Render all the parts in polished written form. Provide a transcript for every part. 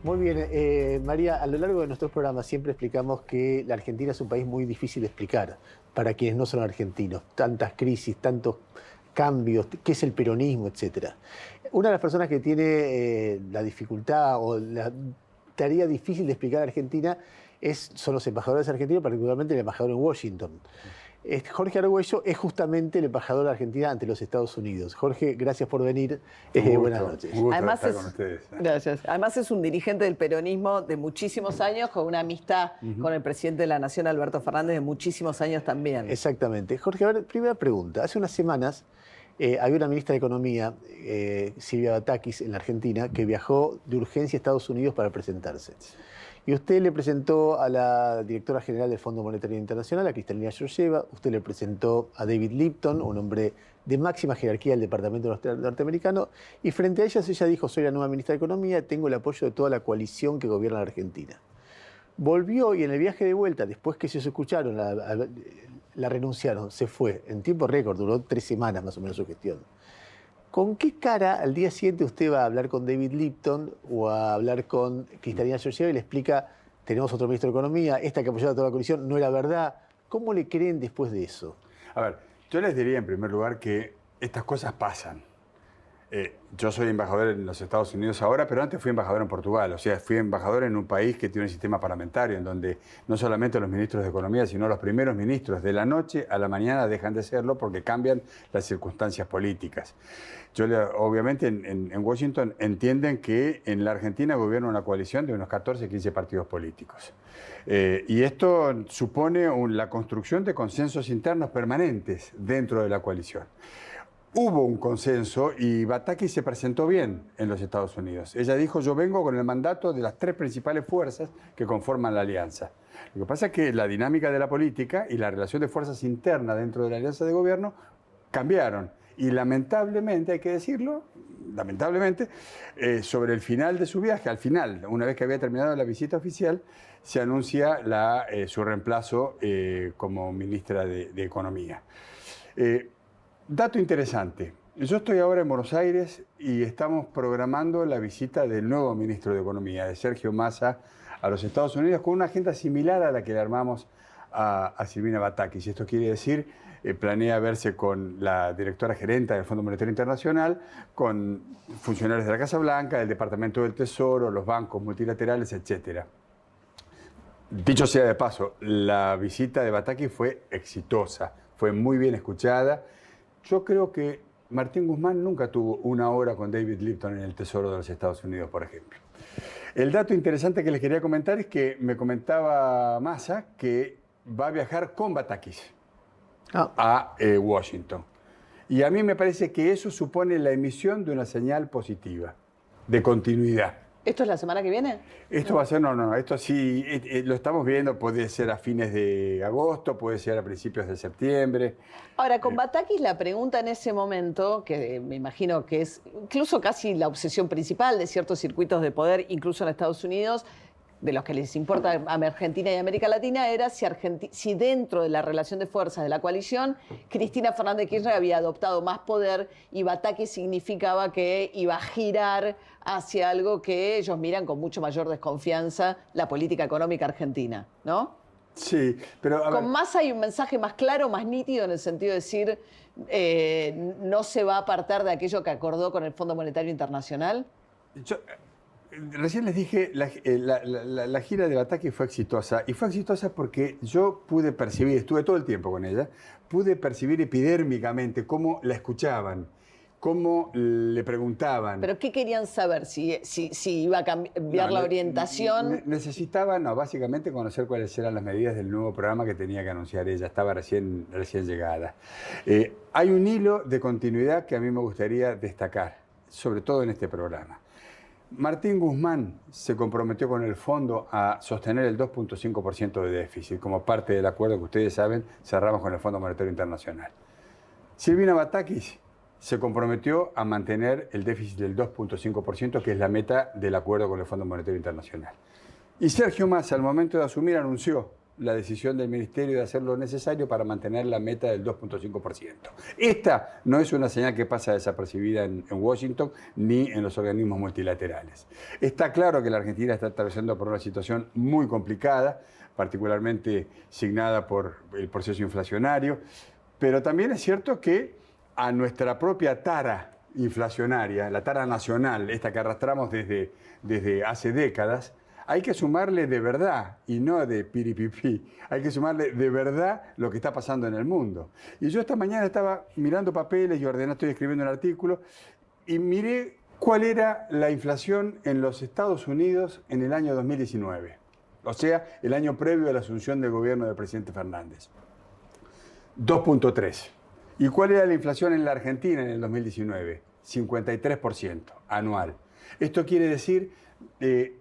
Muy bien, María, a lo largo de nuestros programas siempre explicamos que la Argentina es un país muy difícil de explicar para quienes no son argentinos. Tantas crisis, tantos cambios, qué es el peronismo, etcétera. Una de las personas que tiene la dificultad o la tarea difícil de explicar a Argentina son los embajadores argentinos, particularmente el embajador en Washington. Jorge Argüello es justamente el embajador de Argentina ante los Estados Unidos. Jorge, gracias por venir. Buenas noches. Un gusto Además estar con ustedes. Gracias. Además es un dirigente del peronismo de muchísimos años, con una amistad con el presidente de la Nación, Alberto Fernández, de muchísimos años también. Exactamente. Jorge, a ver, primera pregunta. Hace unas semanas había una ministra de Economía, Silvia Batakis, en la Argentina, que viajó de urgencia a Estados Unidos para presentarse. Y usted le presentó a la directora general del Fondo Monetario Internacional, a Kristalina Georgieva. Usted le presentó a David Lipton, un hombre de máxima jerarquía del Departamento norteamericano. Y frente a ellas, ella dijo: soy la nueva ministra de Economía, tengo el apoyo de toda la coalición que gobierna la Argentina. Volvió y en el viaje de vuelta, después que se escucharon, la renunciaron, se fue. En tiempo récord, duró 3 semanas más o menos su gestión. ¿Con qué cara al día siguiente usted va a hablar con David Lipton o a hablar con Kristalina Georgieva y le explica: tenemos otro ministro de Economía, esta que apoyaba a toda la coalición no era verdad? ¿Cómo le creen después de eso? A ver, yo les diría en primer lugar que estas cosas pasan. Yo soy embajador en los Estados Unidos ahora, pero antes fui embajador en Portugal. O sea, fui embajador en un país que tiene un sistema parlamentario, en donde no solamente los ministros de Economía, sino los primeros ministros de la noche a la mañana dejan de serlo porque cambian las circunstancias políticas. Obviamente en Washington entienden que en la Argentina gobierna una coalición de unos 14, 15 partidos políticos. Y esto supone la construcción de consensos internos permanentes dentro de la coalición. Hubo un consenso y Batakis se presentó bien en los Estados Unidos. Ella dijo: yo vengo con el mandato de las 3 principales fuerzas que conforman la alianza. Lo que pasa es que la dinámica de la política y la relación de fuerzas internas dentro de la alianza de gobierno cambiaron. Y lamentablemente, hay que decirlo, lamentablemente, sobre el final de su viaje, al final, una vez que había terminado la visita oficial, se anuncia su reemplazo como ministra de Economía. Dato interesante. Yo estoy ahora en Buenos Aires y estamos programando la visita del nuevo ministro de Economía, de Sergio Massa, a los Estados Unidos, con una agenda similar a la que le armamos a Silvina Batakis. Y esto quiere decir, planea verse con la directora gerenta del Fondo Monetario Internacional, con funcionarios de la Casa Blanca, del Departamento del Tesoro, los bancos multilaterales, etc. Dicho sea de paso, la visita de Batakis fue exitosa, fue muy bien escuchada. Yo creo que Martín Guzmán nunca tuvo 1 hora con David Lipton en el Tesoro de los Estados Unidos, por ejemplo. El dato interesante que les quería comentar es que me comentaba Massa que va a viajar con Batakis a Washington. Y a mí me parece que eso supone la emisión de una señal positiva, de continuidad. ¿Esto es la semana que viene? Esto va a ser, no, esto sí, lo estamos viendo, puede ser a fines de agosto, puede ser a principios de septiembre. Ahora, con Batakis la pregunta en ese momento, que me imagino que es incluso casi la obsesión principal de ciertos circuitos de poder, incluso en Estados Unidos, de los que les importa a Argentina y América Latina, era si dentro de la relación de fuerzas de la coalición, Cristina Fernández de Kirchner había adoptado más poder y Batakis significaba que iba a girar hacia algo que ellos miran con mucho mayor desconfianza, la política económica argentina, ¿no? Sí, pero... Con Massa hay un mensaje más claro, más nítido, en el sentido de decir, no se va a apartar de aquello que acordó con el Fondo Monetario Internacional. Recién les dije, la gira de Batakis fue exitosa, y fue exitosa porque yo pude percibir, estuve todo el tiempo con ella, pude percibir epidérmicamente cómo la escuchaban, cómo le preguntaban. ¿Pero qué querían saber? ¿Si iba a cambiar la orientación? Necesitaban, básicamente conocer cuáles eran las medidas del nuevo programa que tenía que anunciar ella, estaba recién llegada. Hay un hilo de continuidad que a mí me gustaría destacar, sobre todo en este programa. Martín Guzmán se comprometió con el fondo a sostener el 2.5% de déficit, como parte del acuerdo que ustedes saben cerramos con el Fondo Monetario Internacional. Silvina Batakis se comprometió a mantener el déficit del 2.5%, que es la meta del acuerdo con el Fondo Monetario Internacional. Y Sergio Massa, al momento de asumir, anunció la decisión del Ministerio de hacer lo necesario para mantener la meta del 2,5%. Esta no es una señal que pasa desapercibida en Washington ni en los organismos multilaterales. Está claro que la Argentina está atravesando por una situación muy complicada, particularmente signada por el proceso inflacionario, pero también es cierto que a nuestra propia tara inflacionaria, la tara nacional, esta que arrastramos desde hace décadas, hay que sumarle de verdad, y no de piripipí, hay que sumarle de verdad lo que está pasando en el mundo. Y yo esta mañana estaba mirando papeles y ordenando, estoy escribiendo un artículo, y miré cuál era la inflación en los Estados Unidos en el año 2019, o sea, el año previo a la asunción del gobierno del presidente Fernández. 2,3. ¿Y cuál era la inflación en la Argentina en el 2019? 53% anual. Esto quiere decir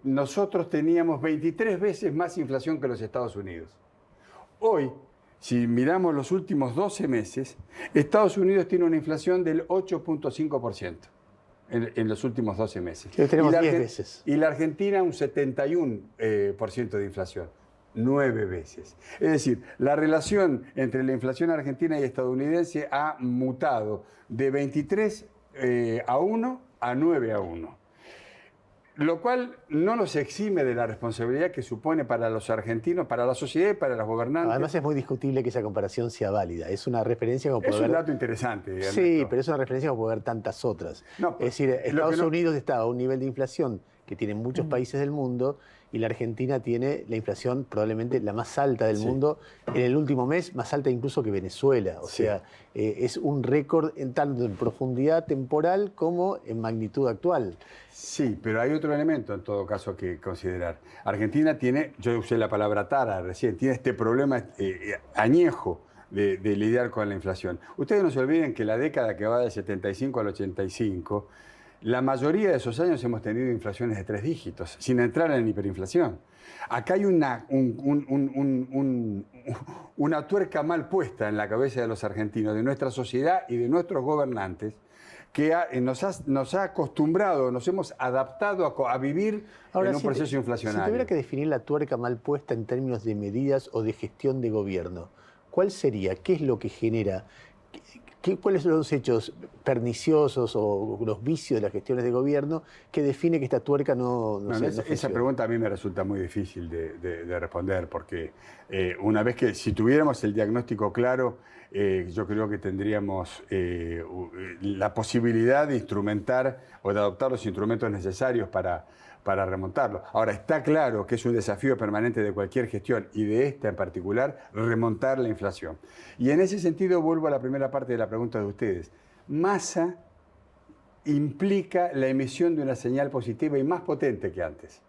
nosotros teníamos 23 veces más inflación que los Estados Unidos. Hoy, si miramos los últimos 12 meses, Estados Unidos tiene una inflación del 8,5% en los últimos 12 meses. Sí, tenemos 10 veces. Y la Argentina un 71% de inflación. 9 veces. Es decir, la relación entre la inflación argentina y estadounidense ha mutado de 23 a 1 a 9 a 1. Lo cual no nos exime de la responsabilidad que supone para los argentinos, para la sociedad y para los gobernantes. Además es muy discutible que esa comparación sea válida. Es una referencia como Es un dato interesante. Ernesto. Sí, pero es una referencia como poder ver tantas otras. No, es decir, Estados Unidos está a un nivel de inflación que tienen muchos países del mundo y la Argentina tiene la inflación probablemente la más alta del mundo, en el último mes más alta incluso que Venezuela. O sea, es un récord tanto en profundidad temporal como en magnitud actual. Sí, pero hay otro elemento en todo caso que considerar. Argentina tiene, yo usé la palabra tara recién, tiene este problema añejo de lidiar con la inflación. Ustedes no se olviden que la década que va del 75 al 85, la mayoría de esos años hemos tenido inflaciones de 3 dígitos, sin entrar en hiperinflación. Acá hay una tuerca mal puesta en la cabeza de los argentinos, de nuestra sociedad y de nuestros gobernantes, que nos ha acostumbrado, nos hemos adaptado a vivir en un proceso inflacionario. Si tuviera que definir la tuerca mal puesta en términos de medidas o de gestión de gobierno, ¿cuál sería? ¿Qué es lo que genera? ¿Cuáles son los hechos perniciosos o los vicios de las gestiones de gobierno que define que esta tuerca no esa pregunta a mí me resulta muy difícil de responder, porque una vez que, si tuviéramos el diagnóstico claro, yo creo que tendríamos la posibilidad de instrumentar o de adoptar los instrumentos necesarios para remontarlo. Ahora, está claro que es un desafío permanente de cualquier gestión, y de esta en particular, remontar la inflación. Y en ese sentido vuelvo a la primera parte de la pregunta de ustedes. Massa implica la emisión de una señal positiva y más potente que antes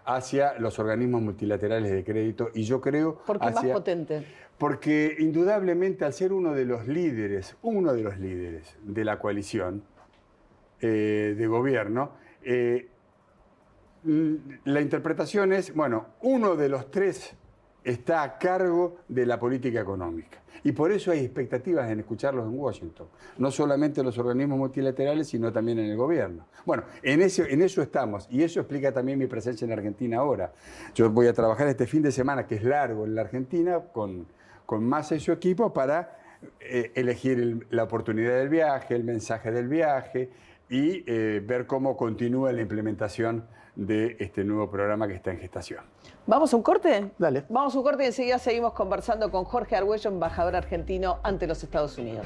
hacia los organismos multilaterales de crédito, y yo creo... ¿Por qué más potente? Porque indudablemente, al ser uno de los líderes de la coalición de gobierno, la interpretación es, bueno, uno de los 3 está a cargo de la política económica. Y por eso hay expectativas en escucharlos en Washington. No solamente en los organismos multilaterales, sino también en el gobierno. Bueno, en eso estamos. Y eso explica también mi presencia en Argentina ahora. Yo voy a trabajar este fin de semana, que es largo en la Argentina, con Massa y su equipo, para elegir la oportunidad del viaje, el mensaje del viaje, y ver cómo continúa la implementación de este nuevo programa que está en gestación. ¿Vamos a un corte? Dale. Vamos a un corte y enseguida seguimos conversando con Jorge Argüello, embajador argentino ante los Estados Unidos.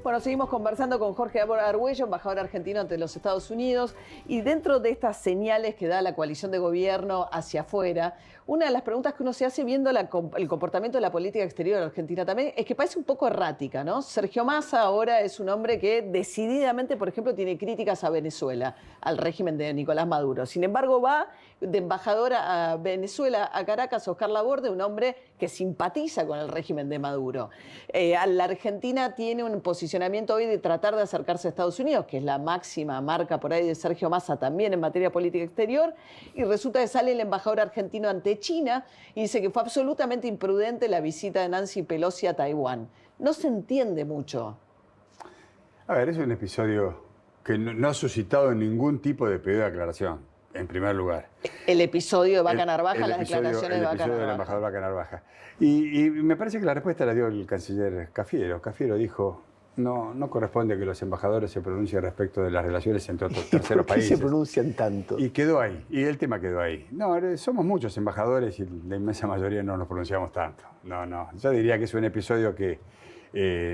Bueno, seguimos conversando con Jorge Argüello, embajador argentino ante los Estados Unidos, y dentro de estas señales que da la coalición de gobierno hacia afuera, una de las preguntas que uno se hace viendo el comportamiento de la política exterior argentina también es que parece un poco errática, ¿no? Sergio Massa ahora es un hombre que decididamente, por ejemplo, tiene críticas a Venezuela, al régimen de Nicolás Maduro. Sin embargo, va de embajador a Venezuela, a Caracas, Oscar Laborde, un hombre que simpatiza con el régimen de Maduro. La Argentina tiene un posicionamiento hoy de tratar de acercarse a Estados Unidos, que es la máxima marca por ahí de Sergio Massa también en materia política exterior, y resulta que sale el embajador argentino ante China y dice que fue absolutamente imprudente la visita de Nancy Pelosi a Taiwán. No se entiende mucho. A ver, es un episodio que no ha suscitado ningún tipo de pedido de aclaración, en primer lugar. El episodio de Vaca Narvaja, las episodio, declaraciones de Vaca episodio del Narvaja. embajador Vaca Narvaja. Y me parece que la respuesta la dio el canciller Cafiero. Cafiero dijo, no corresponde que los embajadores se pronuncien respecto de las relaciones entre otros terceros ¿Por qué países. se pronuncian tanto? Y quedó ahí, y el tema quedó ahí. No, somos muchos embajadores y la inmensa mayoría no nos pronunciamos tanto. No, yo diría que es un episodio que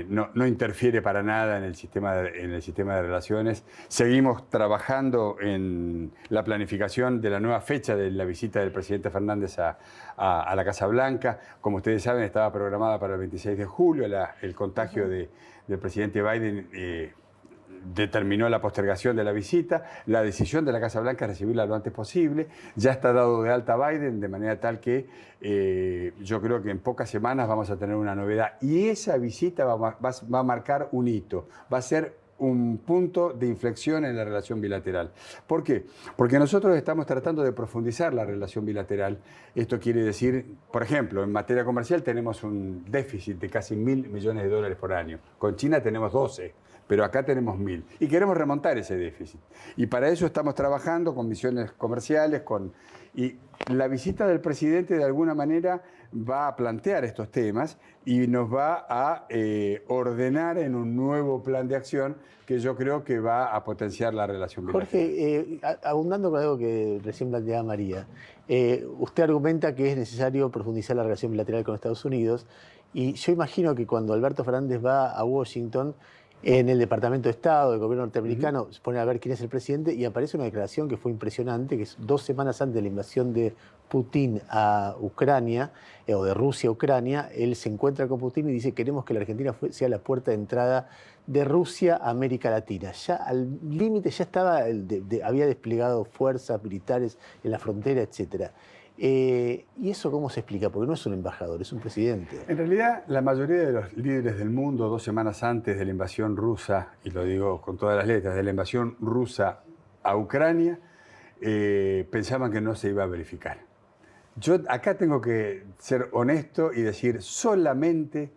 no interfiere para nada en el sistema de relaciones. Seguimos trabajando en la planificación de la nueva fecha de la visita del presidente Fernández a la Casa Blanca. Como ustedes saben, estaba programada para el 26 de julio. El contagio del presidente Biden determinó la postergación de la visita. La decisión de la Casa Blanca es recibirla lo antes posible. Ya está dado de alta Biden, de manera tal que yo creo que en pocas semanas vamos a tener una novedad. Y esa visita va a marcar un hito, va a ser un punto de inflexión en la relación bilateral. ¿Por qué? Porque nosotros estamos tratando de profundizar la relación bilateral. Esto quiere decir, por ejemplo, en materia comercial tenemos un déficit de casi $1.000 millones por año. Con China tenemos 12. Pero acá tenemos 1.000 y queremos remontar ese déficit. Y para eso estamos trabajando con misiones comerciales, y la visita del presidente de alguna manera va a plantear estos temas y nos va a ordenar en un nuevo plan de acción que yo creo que va a potenciar la relación bilateral. Jorge, abundando con algo que recién planteaba María, usted argumenta que es necesario profundizar la relación bilateral con Estados Unidos, y yo imagino que cuando Alberto Fernández va a Washington, en el Departamento de Estado del gobierno norteamericano, se pone a ver quién es el presidente y aparece una declaración que fue impresionante, que es 2 semanas antes de la invasión de Putin a Ucrania, o de Rusia a Ucrania. Él se encuentra con Putin y dice: queremos que la Argentina sea la puerta de entrada de Rusia a América Latina. Ya al límite ya estaba, había desplegado fuerzas militares en la frontera, etcétera. ¿Y eso cómo se explica? Porque no es un embajador, es un presidente. En realidad, la mayoría de los líderes del mundo, 2 semanas antes de la invasión rusa, y lo digo con todas las letras, de la invasión rusa a Ucrania, pensaban que no se iba a verificar. Yo acá tengo que ser honesto y decir, solamente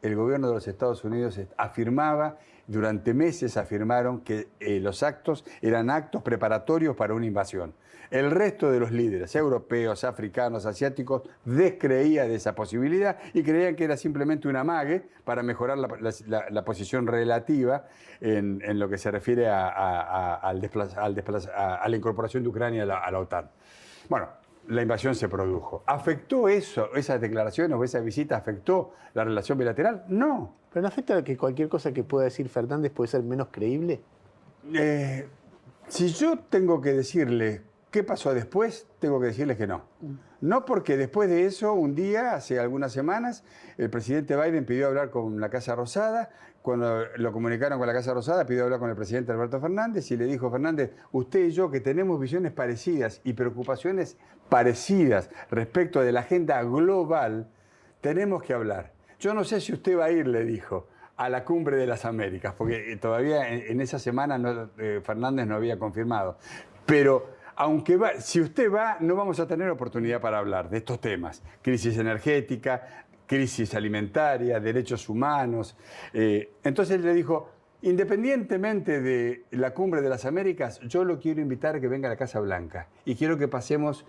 el gobierno de los Estados Unidos afirmaba, durante meses afirmaron que los actos eran actos preparatorios para una invasión. El resto de los líderes europeos, africanos, asiáticos, descreía de esa posibilidad y creían que era simplemente un amague para mejorar la posición relativa en lo que se refiere a la incorporación de Ucrania a la OTAN. Bueno, la invasión se produjo. ¿Afectó eso, esas declaraciones o esa visita, afectó la relación bilateral? No. ¿Pero no afecta que cualquier cosa que pueda decir Fernández puede ser menos creíble? Si yo tengo que decirle qué pasó después, tengo que decirles que no. No, porque después de eso, un día, hace algunas semanas, el presidente Biden pidió hablar con la Casa Rosada. Cuando lo comunicaron con la Casa Rosada, pidió hablar con el presidente Alberto Fernández y le dijo: Fernández, usted y yo, que tenemos visiones parecidas y preocupaciones parecidas respecto de la agenda global, tenemos que hablar. Yo no sé si usted va a ir, le dijo, a la Cumbre de las Américas, porque todavía en esa semana Fernández no había confirmado. Pero si usted va, no vamos a tener oportunidad para hablar de estos temas. Crisis energética, crisis alimentaria, derechos humanos. Entonces le dijo: independientemente de la Cumbre de las Américas, yo lo quiero invitar a que venga a la Casa Blanca y quiero que pasemos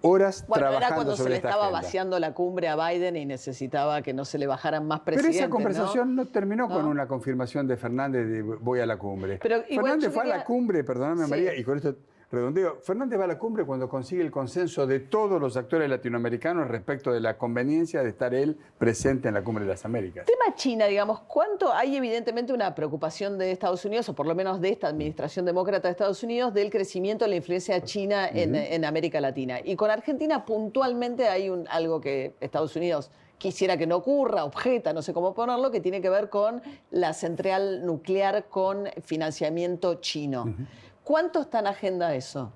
horas trabajando sobre esta agenda. Era cuando se le estaba vaciando la cumbre a Biden y necesitaba que no se le bajaran más presidentes. Pero esa conversación no terminó con ¿No? una confirmación de Fernández de voy a la cumbre. Pero Fernández fue a la cumbre, perdóname, Sí. María, y con esto redondeo. Fernández va a la cumbre cuando consigue el consenso de todos los actores latinoamericanos respecto de la conveniencia de estar él presente en la Cumbre de las Américas. Tema China, digamos, ¿cuánto hay evidentemente una preocupación de Estados Unidos, o por lo menos de esta administración demócrata de Estados Unidos, del crecimiento de la influencia china en América Latina? Y con Argentina puntualmente hay algo que Estados Unidos quisiera que no ocurra, objeta, no sé cómo ponerlo, que tiene que ver con la central nuclear con financiamiento chino. ¿Cuánto está en agenda eso?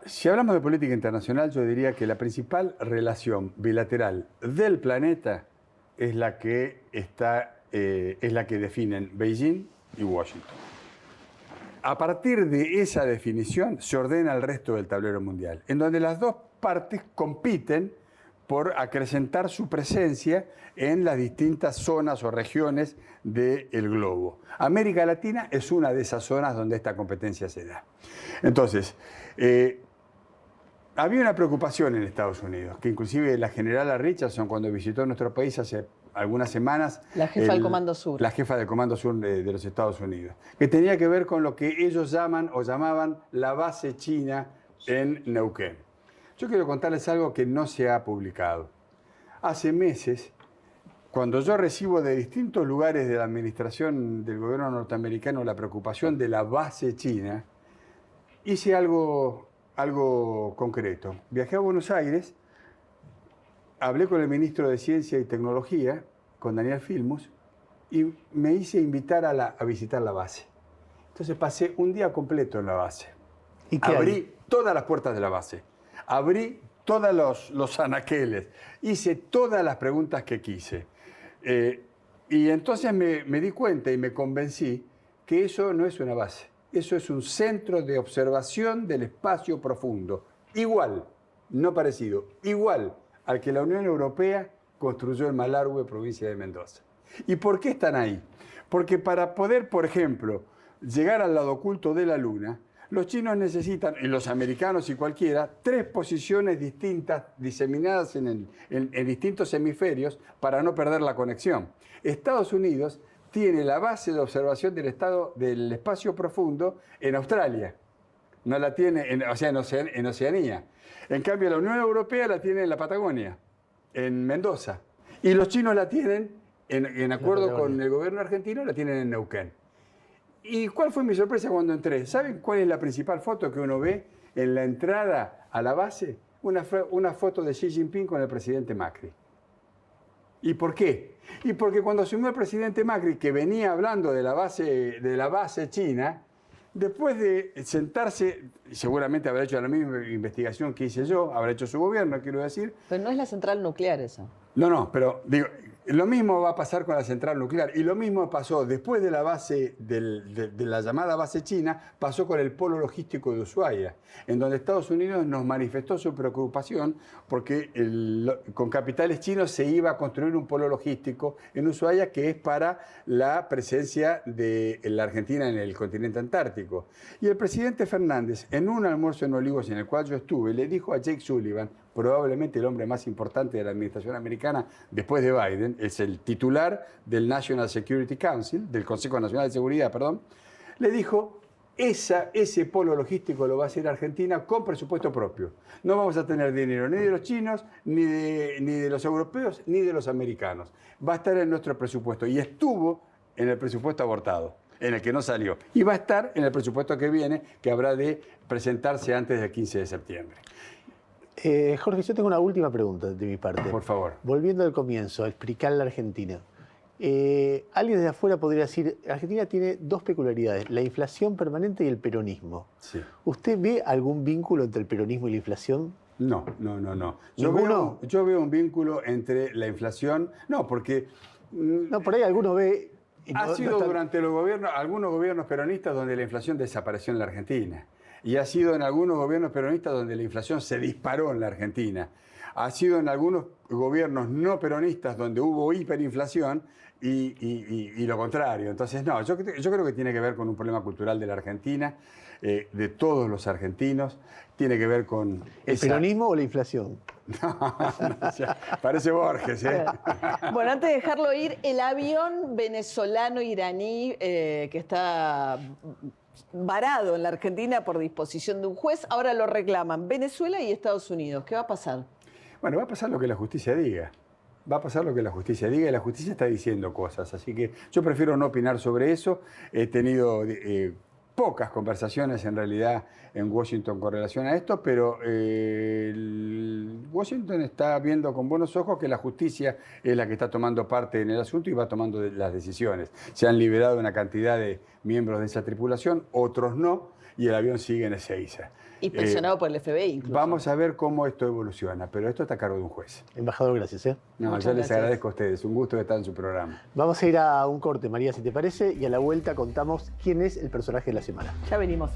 Si hablamos de política internacional, yo diría que la principal relación bilateral del planeta es la que definen Beijing y Washington. A partir de esa definición se ordena el resto del tablero mundial, en donde las dos partes compiten por acrecentar su presencia en las distintas zonas o regiones del globo. América Latina es una de esas zonas donde esta competencia se da. Entonces, había una preocupación en Estados Unidos, que inclusive la generala Richardson, cuando visitó nuestro país hace algunas semanas... La jefa del Comando Sur. La jefa del Comando Sur de los Estados Unidos, que tenía que ver con lo que ellos llaman o llamaban la base china en Neuquén. Yo quiero contarles algo que no se ha publicado. Hace meses, cuando yo recibo de distintos lugares de la administración del gobierno norteamericano la preocupación de la base china, hice algo concreto. Viajé a Buenos Aires, hablé con el ministro de Ciencia y Tecnología, con Daniel Filmus, y me hice invitar a visitar la base. Entonces pasé un día completo en la base. ¿Y qué Abrí todas las puertas de la base. Abrí todos los anaqueles. Hice todas las preguntas que quise. Y entonces me di cuenta y me convencí que eso no es una base. Eso es un centro de observación del espacio profundo. Igual, no parecido, igual al que la Unión Europea construyó en Malargüe, provincia de Mendoza. ¿Y por qué están ahí? Porque para poder, por ejemplo, llegar al lado oculto de la Luna, los chinos necesitan, y los americanos y cualquiera, 3 posiciones distintas diseminadas en distintos hemisferios para no perder la conexión. Estados Unidos tiene la base de observación del espacio profundo en Australia. No la tiene en Oceanía. En cambio, la Unión Europea la tiene en la Patagonia, en Mendoza. Y los chinos la tienen, en acuerdo con el gobierno argentino, la tienen en Neuquén. ¿Y cuál fue mi sorpresa cuando entré? ¿Saben cuál es la principal foto que uno ve en la entrada a la base? Una foto de Xi Jinping con el presidente Macri. ¿Y por qué? Y porque cuando asumió el presidente Macri, que venía hablando de la base china, después de sentarse, seguramente habrá hecho la misma investigación que hice yo, habrá hecho su gobierno, quiero decir. Pero no es la central nuclear esa. No, pero digo, lo mismo va a pasar con la central nuclear. Y lo mismo pasó después de la base, de la llamada base china, pasó con el polo logístico de Ushuaia, en donde Estados Unidos nos manifestó su preocupación porque con capitales chinos se iba a construir un polo logístico en Ushuaia que es para la presencia de la Argentina en el continente antártico. Y el presidente Fernández, en un almuerzo en Olivos en el cual yo estuve, le dijo a Jake Sullivan, probablemente el hombre más importante de la administración americana después de Biden, es el titular del National Security Council, del Consejo Nacional de Seguridad, perdón, le dijo, ese polo logístico lo va a hacer Argentina con presupuesto propio. No vamos a tener dinero ni de los chinos, ni de los europeos, ni de los americanos. Va a estar en nuestro presupuesto. Y estuvo en el presupuesto abortado, en el que no salió. Y va a estar en el presupuesto que viene, que habrá de presentarse antes del 15 de septiembre. Jorge, yo tengo una última pregunta de mi parte. Por favor. Volviendo al comienzo, a explicar la Argentina. Alguien desde afuera podría decir, Argentina tiene 2 peculiaridades, la inflación permanente y el peronismo. Sí. ¿Usted ve algún vínculo entre el peronismo y la inflación? No. ¿Ninguno? Yo veo un vínculo entre la inflación, porque... No, por ahí alguno ve... Ha sido durante algunos gobiernos peronistas donde la inflación desapareció en la Argentina. Y ha sido en algunos gobiernos peronistas donde la inflación se disparó en la Argentina. Ha sido en algunos gobiernos no peronistas donde hubo hiperinflación y lo contrario. Entonces, no, yo creo que tiene que ver con un problema cultural de la Argentina, de todos los argentinos. Tiene que ver con... ¿El peronismo o la inflación? No, parece Borges, ¿eh? Bueno, antes de dejarlo ir, el avión venezolano-iraní que está varado en la Argentina por disposición de un juez, ahora lo reclaman Venezuela y Estados Unidos. ¿Qué va a pasar? Bueno, va a pasar lo que la justicia diga. Va a pasar lo que la justicia diga y la justicia está diciendo cosas. Así que yo prefiero no opinar sobre eso. He tenido pocas conversaciones en realidad en Washington con relación a esto, pero Washington está viendo con buenos ojos que la justicia es la que está tomando parte en el asunto y va tomando las decisiones. Se han liberado una cantidad de miembros de esa tripulación, otros no, y el avión sigue en Ezeiza. Y presionado por el FBI incluso. Vamos a ver cómo esto evoluciona, pero esto está a cargo de un juez. Embajador, gracias. Muchas yo les gracias. agradezco a ustedes, un gusto estar en su programa. Vamos a ir a un corte, María, si te parece, y a la vuelta contamos quién es el personaje de la semana. Ya venimos.